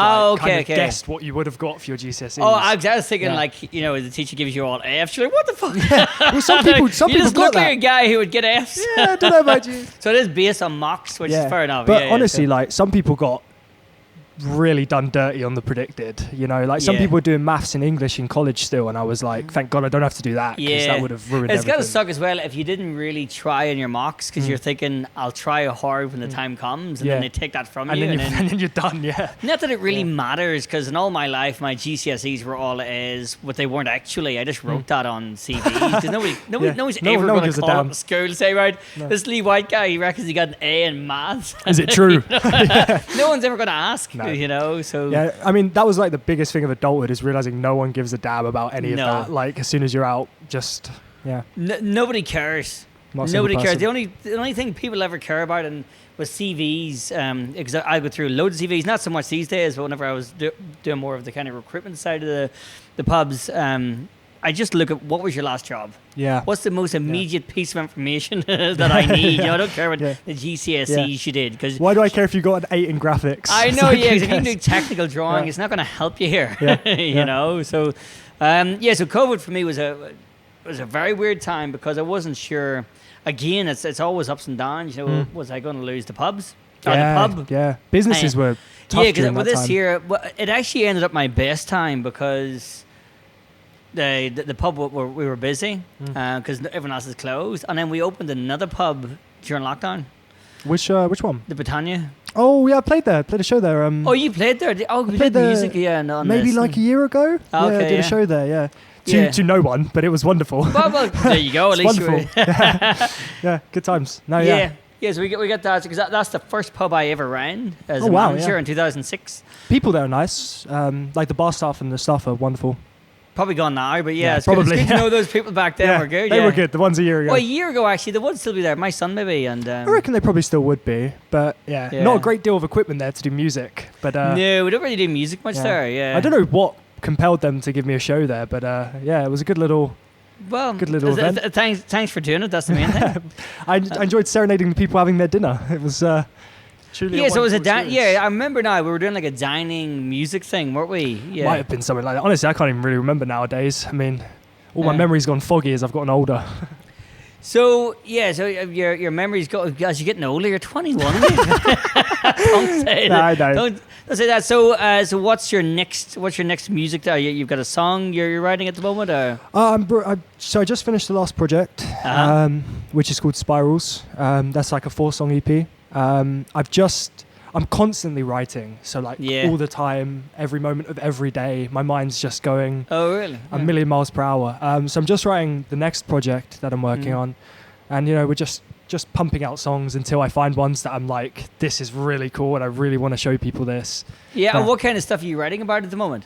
guessed what you would have got for your GCSEs. Oh, I was thinking like, you know, the teacher gives you all Fs. You're like, what the fuck? Well, some people you just look like a guy who would get Fs. Yeah, I don't know about you. So it is based on mocks, which is fair enough. But honestly, like some people got really done dirty on the predicted, you know, like some people were doing maths and English in college still, and I was like, thank God I don't have to do that, because that would have ruined everything. It's gotta suck as well if you didn't really try in your mocks, because you're thinking I'll try hard when the time comes, and then they take that from you, and then you're done. Not that it really matters, because in all my life my GCSEs were all A's, but they weren't actually. I just wrote that on CVs, because nobody's ever going to call up the school and say, right, this Leigh White guy, he reckons he got an A in maths. Is it true? No one's ever going to ask. You know, so yeah, I mean, that was like the biggest thing of adulthood, is realizing no one gives a damn about any of that. Like, as soon as you're out, just nobody cares. Nobody cares. The only thing people ever care about was CVs. Because I go through loads of CVs, not so much these days, but whenever I was doing more of the kind of recruitment side of the pubs, I just look at what was your last job. Yeah. What's the most immediate piece of information that I need? You know, I don't care what the GCSEs you did. Cause why do I care if you got an 8 in graphics? I know, like, if you can do technical drawing, it's not going to help you here. You know, so so COVID for me was a very weird time, because I wasn't sure. Again, it's always ups and downs. You know, was I going to lose the pubs? Or the pub? Yeah, businesses were tough because during with that this time. year, it actually ended up my best time, because the pub we were busy because everyone else is closed, and then we opened another pub during lockdown. Which one? The Britannia. Oh yeah, I played a show there. Oh, you played there? Oh, we did music. Yeah, maybe like a year ago. Oh, okay, I did a show there. Yeah. To no one, but it was wonderful. Well, there you go. At least wonderful. Yeah, good times. No, yeah, so we got that, because that's the first pub I ever ran as a manager in 2006. People there are nice. Like the bar staff and the staff are wonderful. Probably gone now, but it's probably. good to know those people back then were good. They were good. The ones a year ago. Well, a year ago, actually, they would still be there. My son, maybe. And I reckon they probably still would be. But not a great deal of equipment there to do music. But no, we don't really do music much there. Yeah, I don't know what compelled them to give me a show there, but it was a good little. Well, good little event. Thanks for doing it. That's the main thing. I enjoyed serenading the people having their dinner. It was. Truly so it was I remember now we were doing like a dining music thing, weren't we? Yeah, might have been something like that. Honestly, I can't even really remember nowadays. I mean, all my memory's gone foggy as I've gotten older. So your memories go as you're getting older. You're 21. Don't say that. No. Don't say that. So what's your next music? You've got a song you're writing at the moment, or? So I just finished the last project, which is called Spirals. That's like a 4-song EP. I'm constantly writing, so like all the time, every moment of every day, my mind's just going a million miles per hour. So I'm just writing the next project that I'm working on, and we're just pumping out songs until I find ones that I'm like, this is really cool and I really want to show people this. And what kind of stuff are you writing about at the moment?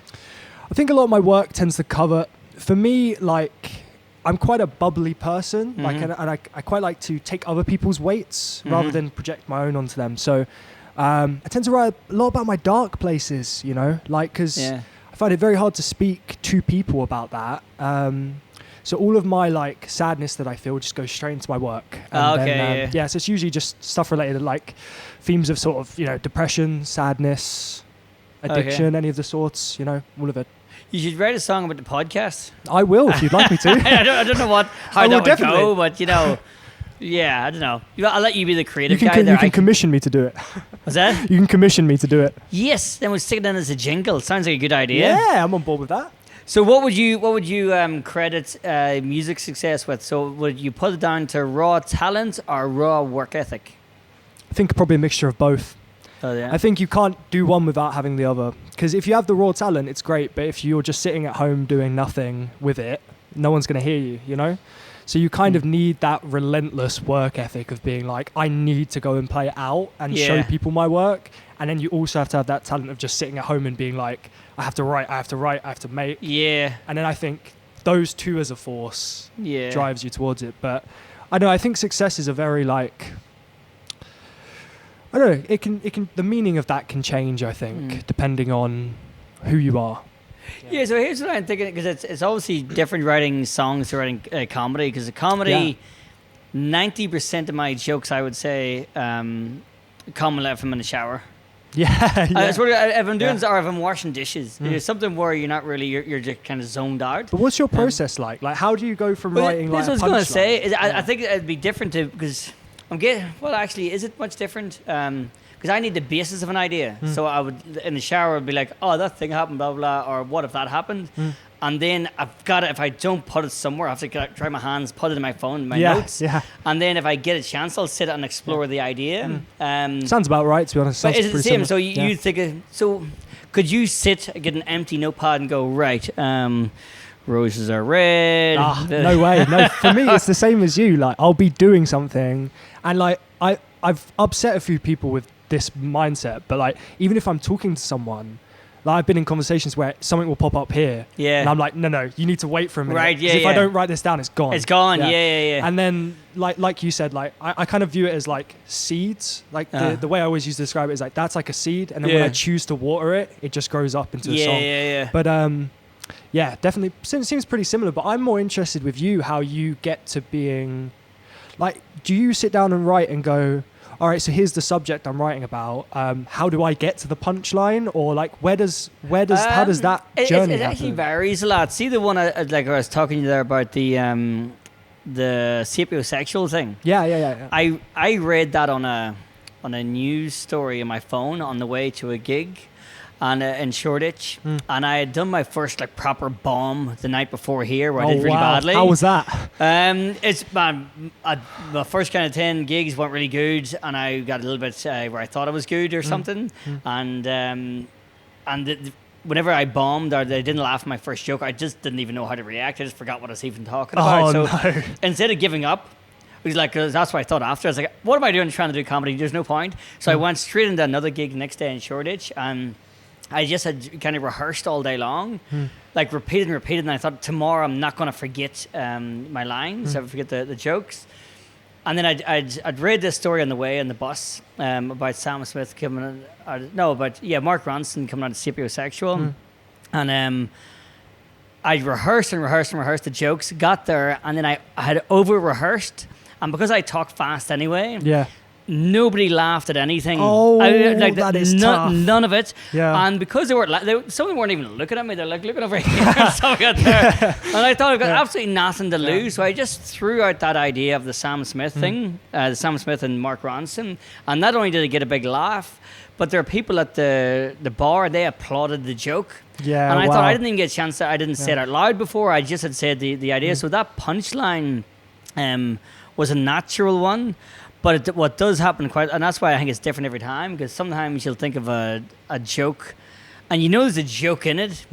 I think a lot of my work tends to cover, for me, like, I'm quite a bubbly person, like, and I quite like to take other people's weights rather than project my own onto them. So I tend to write a lot about my dark places, like, because I find it very hard to speak to people about that. So all of my like sadness that I feel just goes straight into my work. And then, so it's usually just stuff related to like themes of sort of, you know, depression, sadness, addiction, any of the sorts, you know, all of it. You should write a song about the podcast. I will, if you'd like me to. I don't know how that would go, but, you know, yeah, I don't know. I'll let you be the creative guy there. You can commission me to do it. What's that? You can commission me to do it. Yes, then we'll stick it in as a jingle. Sounds like a good idea. Yeah, I'm on board with that. So what would you credit music success with? So would you put it down to raw talent or raw work ethic? I think probably a mixture of both. Oh, yeah. I think you can't do one without having the other. Because if you have the raw talent, it's great. But if you're just sitting at home doing nothing with it, no one's going to hear you, you know? So you kind of need that relentless work ethic of being like, I need to go and play it out and show people my work. And then you also have to have that talent of just sitting at home and being like, I have to write, I have to make. Yeah. And then I think those two as a force drives you towards it. But I don't know, I think success is a very like... I don't know. It can. The meaning of that can change. I think depending on who you are. Yeah. So here's what I'm thinking, because it's obviously different writing songs to writing comedy. Because the comedy, 90% of my jokes, I would say, come if I'm in the shower. Yeah. If I'm doing or if I'm washing dishes, there's something where you're not really you're just kind of zoned out. But what's your process like? Like, how do you go from writing like? That's what I was going to say. I think it'd be different because. Actually, is it much different? Because I need the basis of an idea. So I would, in the shower, I'd be like, oh, that thing happened, blah, blah, or what if that happened? And then I've got it, if I don't put it somewhere, I have to try my hands, put it in my phone, my notes. Yeah. And then if I get a chance, I'll sit and explore the idea. Sounds about right, to be honest. But it's the same. Similar. So you think, so could you sit, get an empty notepad and go, right, roses are red. No way. No, for me, it's the same as you. Like, I'll be doing something, and like I've upset a few people with this mindset. But like, even if I'm talking to someone, like I've been in conversations where something will pop up here, and I'm like, no, you need to wait for a minute. Right. Yeah. If I don't write this down, it's gone. It's gone. Yeah. And then like you said, like I kind of view it as like seeds. Like the way I always used to describe it is like that's like a seed, and then when I choose to water it, it just grows up into a song. Yeah. But yeah, definitely. Seems pretty similar, but I'm more interested with you, how you get to being, like, do you sit down and write and go, all right, so here's the subject I'm writing about. How do I get to the punchline? Or like, how does that journey It actually varies a lot. See the one I was talking to you there about the sapiosexual thing. Yeah. I read that on a news story on my phone on the way to a gig. And in Shoreditch, and I had done my first like proper bomb the night before here, where I did really badly. How was that? My first kind of 10 gigs went really good, and I got a little bit where I thought I was good or something, and whenever I bombed or they didn't laugh at my first joke, I just didn't even know how to react. I just forgot what I was even talking about. Instead of giving up. It was like, that's what I thought after. I was like, what am I doing trying to do comedy? There's no point. So I went straight into another gig the next day in Shoreditch, and I just had kind of rehearsed all day long, like repeated, and I thought tomorrow I'm not going to forget my lines, I forget the jokes. And then I'd read this story on the way on the bus about Sam Smith coming, Mark Ronson coming out of sapiosexual, and I rehearsed the jokes, got there, and then I had over-rehearsred, and because I talked fast anyway, nobody laughed at anything. That is tough. None of it. Yeah. And because some of them weren't even looking at me. They're like looking over here. And stuff like that. And I thought I've got absolutely nothing to lose. So I just threw out that idea of the Sam Smith thing, the Sam Smith and Mark Ronson. And not only did I get a big laugh, but there are people at the bar, they applauded the joke. Yeah. And I thought I didn't even get a chance I didn't say it out loud before. I just had said the idea. So that punchline was a natural one. But what does happen and that's why I think it's different every time, because sometimes you'll think of a joke, and you know there's a joke in it,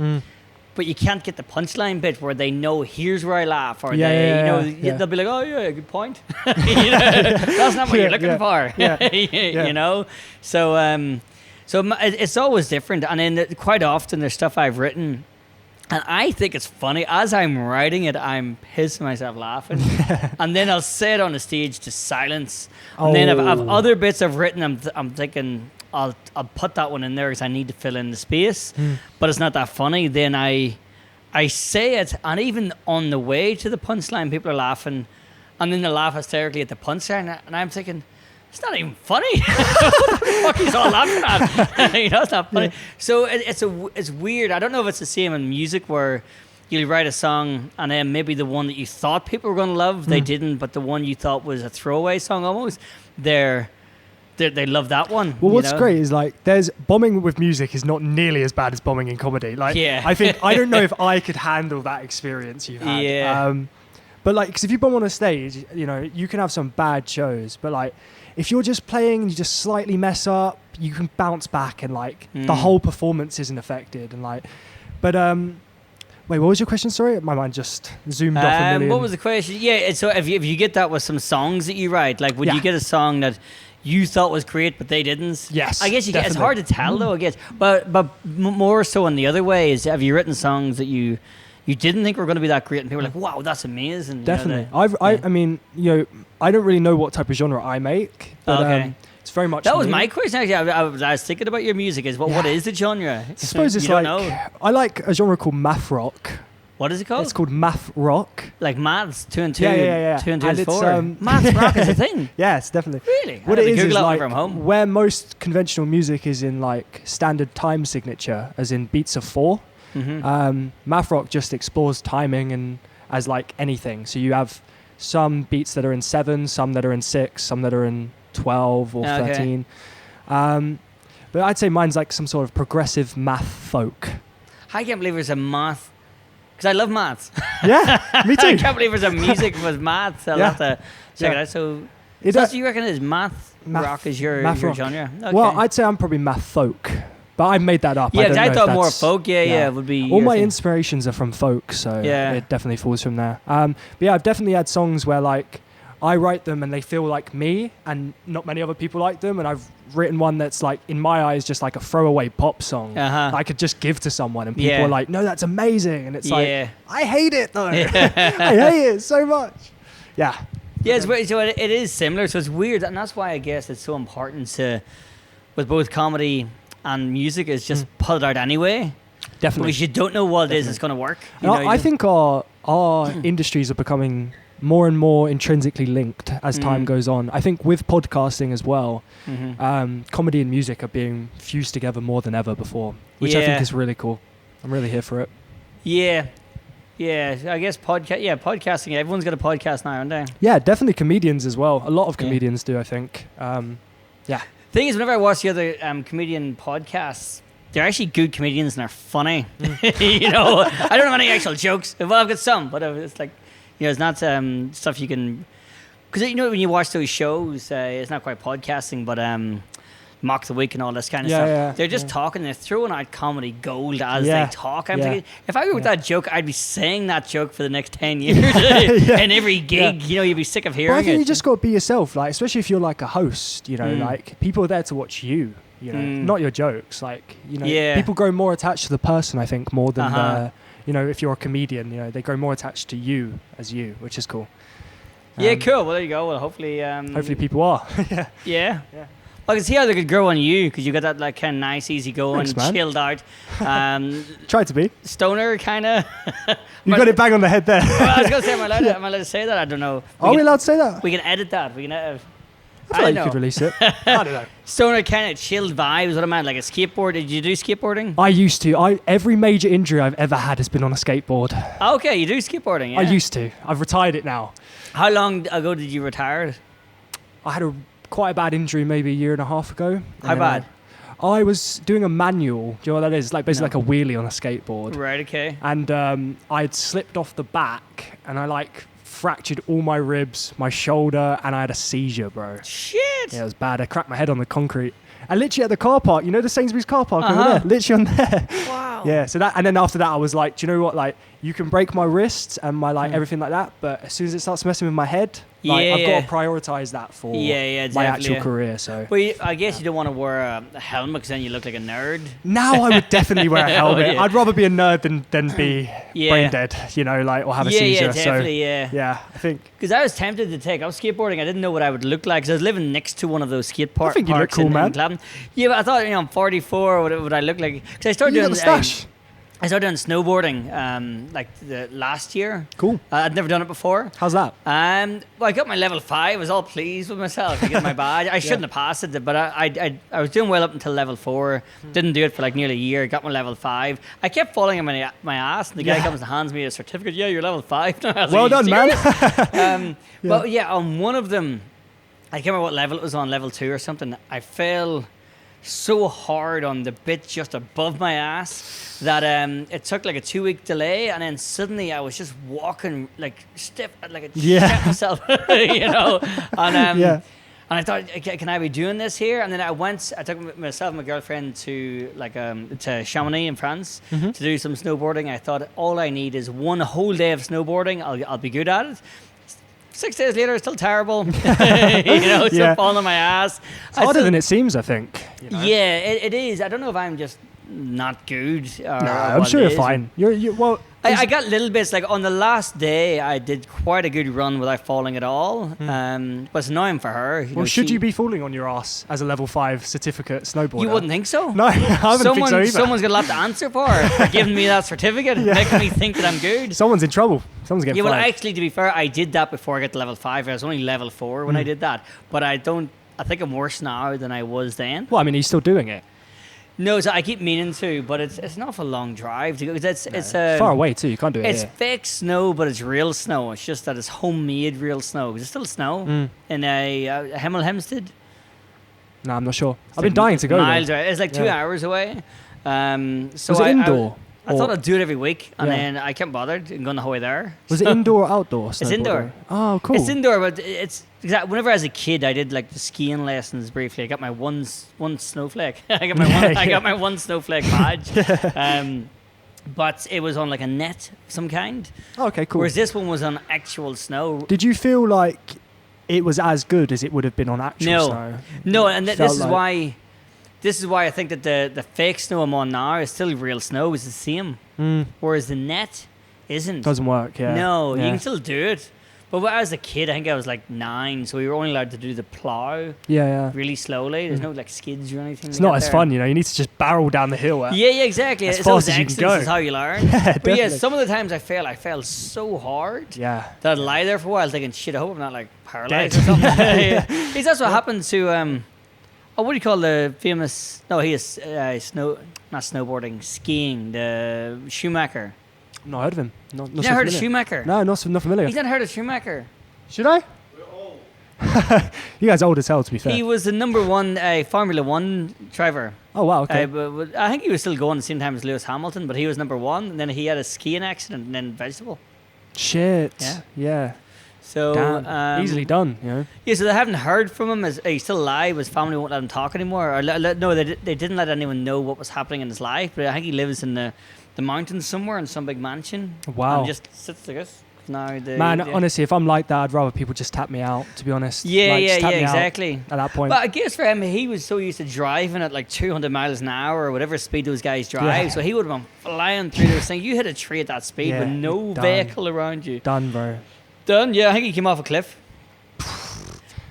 but you can't get the punchline bit where they know here's where I laugh, or they'll be like, oh yeah, good point. That's not what you're looking for. You know, so it's always different, and then quite often there's stuff I've written. And I think it's funny. As I'm writing it, I'm pissing myself laughing. And then I'll say it on the stage to silence. And then I've other bits I've written, I'm thinking, I'll put that one in there because I need to fill in the space. But it's not that funny. Then I I say it, and even on the way to the punchline, people are laughing, and then they laugh hysterically at the punchline, and I'm thinking, it's not even funny. What the fuck is all laughing at? It's not funny. Yeah. So it's weird. I don't know if it's the same in music where you write a song and then maybe the one that you thought people were going to love, they didn't, but the one you thought was a throwaway song almost, they love that one. Well, what's great is there's bombing with music is not nearly as bad as bombing in comedy. I think I don't know if I could handle that experience you've had. Yeah. But because if you bomb on a stage, you can have some bad shows, but if you're just playing and you just slightly mess up, you can bounce back and the whole performance isn't affected Wait, what was your question? Sorry, my mind just zoomed off a million. What was the question? Yeah, so if you get that with some songs that you write, would you get a song that you thought was great but they didn't? Yes, I guess it's hard to tell though. I guess, but more so in the other way is, have you written songs that you didn't think were going to be that great and people were like, wow, that's amazing? Definitely. I mean, I don't really know what type of genre I make, but it's very much. That was my question actually. I was thinking about your music. What is the genre? I suppose it's I like a genre called math rock. What is it called? It's called math rock. Like maths, 2 and 2. Yeah. 2 and 2 is 4. Maths rock is a thing. Yeah, it's definitely. Really? What it is from home. Where most conventional music is in standard time signature, as in beats of 4. Mm-hmm. Math rock just explores timing and as anything. So you have some beats that are in 7, some that are in 6, some that are in 12 or 13. But I'd say mine's some sort of progressive math folk. I can't believe there's a math, because I love maths. Yeah, me too. I can't believe there's a music with maths. I'll have to check it out. So you reckon is math rock is your genre? Okay. Well, I'd say I'm probably math folk. But I made that up. Yeah, I thought more folk. Yeah, would be. All my inspirations are from folk, so it definitely falls from there. But yeah, I've definitely had songs where I write them and they feel like me, and not many other people like them. And I've written one that's in my eyes just like a throwaway pop song I could just give to someone, and people are like, "No, that's amazing," and it's I hate it though. I hate it so much. Yeah. Yeah, it's weird. So it is similar. So it's weird, and that's why I guess it's so important to, with both comedy and music, is just put it out anyway. Definitely. Because you don't know what it is that's going to work. I think our industries are becoming more and more intrinsically linked as time goes on. I think with podcasting as well, comedy and music are being fused together more than ever before, which I think is really cool. I'm really here for it. Yeah. Yeah, I guess podcasting. Everyone's got a podcast now, aren't they? Yeah, definitely comedians as well. A lot of comedians do, I think. Thing is, whenever I watch the other comedian podcasts, they're actually good comedians and they're funny. I don't have any actual jokes. Well, I've got some, but it's it's not stuff you can. Because when you watch those shows, it's not quite podcasting, but Mock the Week and all this kind of stuff. Yeah, they're just talking. They're throwing out comedy gold as they talk. I'm thinking, if I were with that joke, I'd be saying that joke for the next 10 years. And every gig, you'd be sick of hearing it. I think you just got to be yourself, especially if you're a host. People are there to watch you. Not your jokes. People grow more attached to the person, I think, more than if you're a comedian. They grow more attached to you as you, which is cool. Cool. Well, there you go. Well, hopefully people are. Yeah. I can see how they could grow on you, because you got that kind of nice, easy going, chilled out. Try to be stoner kind of. You got it bang on the head there. Well, I was going to say, am I allowed to say that? I don't know. Are we allowed to say that? We can edit that. We can. I feel like you could release it. I don't know. Stoner kind of chilled vibes. What am I, like a skateboard? Did you do skateboarding? I used to. Every major injury I've ever had has been on a skateboard. Okay, you do skateboarding. Yeah. I used to. I've retired it now. How long ago did you retire? I had quite a bad injury maybe a year and a half ago. How bad? I was doing a manual. Do you know what that is? Basically like a wheelie on a skateboard. Right, okay. And I'd slipped off the back and I fractured all my ribs, my shoulder, and I had a seizure, bro. Shit! Yeah, it was bad. I cracked my head on the concrete. And literally at the car park, the Sainsbury's car park over there, literally on there. Wow. Yeah, so and then after that I was like, do you know what? You can break my wrists and my everything like that, but as soon as it starts messing with my head, I've got to prioritize that for my actual career. So, well, I guess you don't want to wear a helmet because then you look like a nerd. Now I would definitely wear a helmet. I'd rather be a nerd than be brain dead, or have a seizure. Yeah, definitely, yeah, I think. Because I was tempted to take up skateboarding. I didn't know what I would look like because I was living next to one of those skate parks. I think you look cool, man. Yeah, but I thought, I'm 44. What would I look like? Because I started doing a stash. I started doing snowboarding like the last year. Cool. I'd never done it before. How's that? Well, I got my level 5. I was all pleased with myself. I got my badge. I shouldn't have passed it, but I was doing well up until level 4. Didn't do it for like nearly a year. Got my level 5. I kept falling on my ass, and the guy comes and hands me a certificate. Yeah, you're level 5 now. Well done, man. But yeah, on one of them, I can't remember what level it was on, level 2 or something. I fell so hard on the bit just above my ass that it took like a 2-week delay, and then suddenly I was just walking like stiff, like a shit myself, you know. And I thought, can I be doing this here? And then I took myself and my girlfriend to to Chamonix in France to do some snowboarding. I thought all I need is one whole day of snowboarding. I'll be good at it. 6 days later, it's still terrible. Still falling on my ass. It's harder than it seems, I think. You know? Yeah, it is. I don't know if I'm just not good. I'm sure you're fine. I got little bits. Like on the last day, I did quite a good run without falling at all. But it's annoying for her. Should you be falling on your ass as a level 5 certificate snowboarder? You wouldn't think so. No, I wouldn't think so either. Someone's got a lot to answer for giving me that certificate, making me think that I'm good. Someone's in trouble. Someone's getting fired. Well, actually, to be fair, I did that before I got to level 5. I was only level 4 when I did that. But I think I'm worse now than I was then. Well, I mean, are you still doing it? No, so I keep meaning to, but it's an awful long drive to go. It's far away too. You can't do it. It's here. fake snow, but it's real snow. It's just that it's homemade real snow. Is it still snow in a Hemel Hempstead? No, I'm not sure. I've been dying to go there. It's like 2 hours away. So was it indoor? I thought I'd do it every week, and then I can't bothered going the whole way there. Was it indoor or outdoor? It's indoor. Oh, cool. It's indoor, but it's exactly. Whenever as a kid, I did like the skiing lessons briefly. I got my one snowflake. I got my one snowflake badge. But it was on like a net of some kind. Okay, cool. Whereas this one was on actual snow. Did you feel like it was as good as it would have been on actual snow? No, and this is why. This is why I think that the fake snow I'm on now is still real snow. It's the same. Whereas the net isn't. Doesn't work, yeah. No, you can still do it. But when I was a kid, I think I was like 9, so we were only allowed to do the plough really slowly. There's no like skids or anything. It's not as fun, you know. You need to just barrel down the hill. Yeah, exactly. As fast as you can go. Is how you learn. But yeah, some of the times I fell so hard that I'd lie there for a while thinking, shit, I hope I'm not like paralyzed or something. That's what happened to... what do you call the famous... No, he is not snowboarding, skiing, the Schumacher. Not heard of him. Not you never heard of Schumacher? No, not familiar. He's not heard of Schumacher. Should I? We're old. You guys are old as hell, to be fair. He was the number 1 Formula 1 driver. Oh, wow, okay. But I think he was still going at the same time as Lewis Hamilton, but he was number 1, and then he had a skiing accident and then vegetable. Shit. Yeah. So damn. Easily done, you know. Yeah, so they haven't heard from him. He's still alive. His family won't let him talk anymore. No, they didn't let anyone know what was happening in his life. But I think he lives in the mountains somewhere in some big mansion. Wow. And just sits like this. Honestly, if I'm like that, I'd rather people just tap me out, to be honest. Yeah, exactly. At that point. But I guess for him, he was so used to driving at like 200 miles an hour or whatever speed those guys drive. So he would have been flying through those things. You hit a tree at that speed with no vehicle around you. Done, bro. Done, yeah. I think he came off a cliff.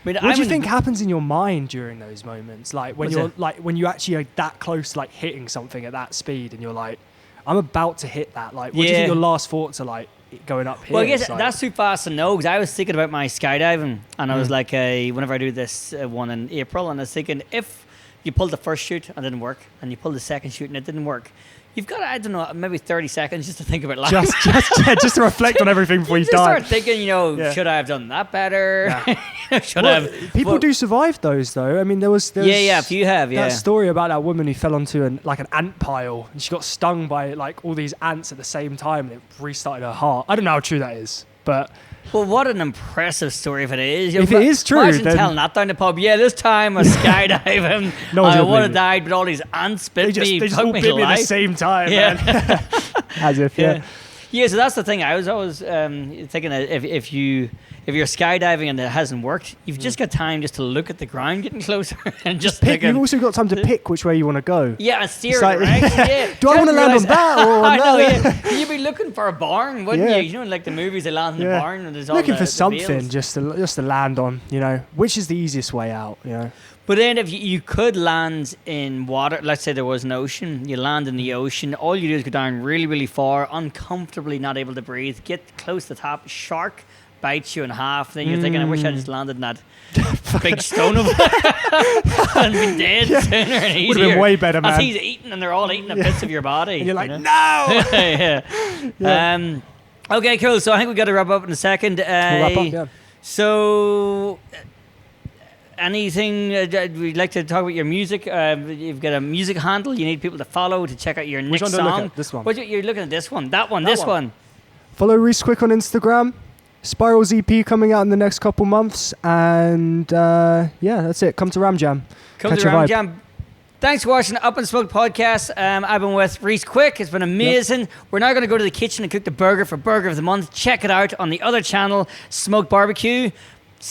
What do you think happens in your mind during those moments? Like when when you actually are that close to like hitting something at that speed and you're like, I'm about to hit that. Like, what do you think your last thoughts are like going up here? Well, I guess that's too fast to know because I was thinking about my skydiving and I was like, whenever I do this one in April, and I was thinking if you pulled the first chute and it didn't work and you pulled the second chute and it didn't work, you've got, I don't know, maybe 30 seconds just to think about life. Just to reflect on everything before you die. Start thinking, should I have done that better? People do survive those, though. I mean, there was if you have, that story about that woman who fell onto an ant pile and she got stung by like all these ants at the same time and it restarted her heart. I don't know how true that is, but... Well, what an impressive story if it is. If it is true, imagine then... telling that down the pub. Yeah, this time I was skydiving. I would have died, but all these ants bit me. They just all bit me at the same time, man. As if, Yeah, so that's the thing. I was always thinking that if if you're skydiving and it hasn't worked, you've just got time just to look at the ground getting closer and just pick. You've also got time to pick which way you want to go. Yeah, and steer it, right? Yeah. Do I want to land on that or I know, that? You'd be looking for a barn, wouldn't you? You know, like the movies, they land in the barn and there's all looking for the something just to land on, you know, which is the easiest way out, you know. But then if you could land in water, let's say there was an ocean, you land in the ocean, all you do is go down really, really far, uncomfortably not able to breathe, get close to the top, shark bites you in half, then you're thinking, I wish I just landed in that big stone of and been dead sooner and easier. Would have been way better, man. As he's eating and they're all eating the bits of your body. And you're like, you know? no! Okay, cool. So I think we've got to wrap up in a second. We'll wrap up, yeah. So... anything we'd like to talk about your music? You've got a music handle you need people to follow to check out your next song. Look at? This one. You're looking at this one. That one. Follow Reece Quick on Instagram. Spiral's EP coming out in the next couple months. And that's it. Come to Ram Jam. Come to Ram Jam. Thanks for watching Up In Smok'd Podcast. I've been with Reece Quick. It's been amazing. Yep. We're now going to go to the kitchen and cook the burger for Burger of the Month. Check it out on the other channel, Smok'd BBQ.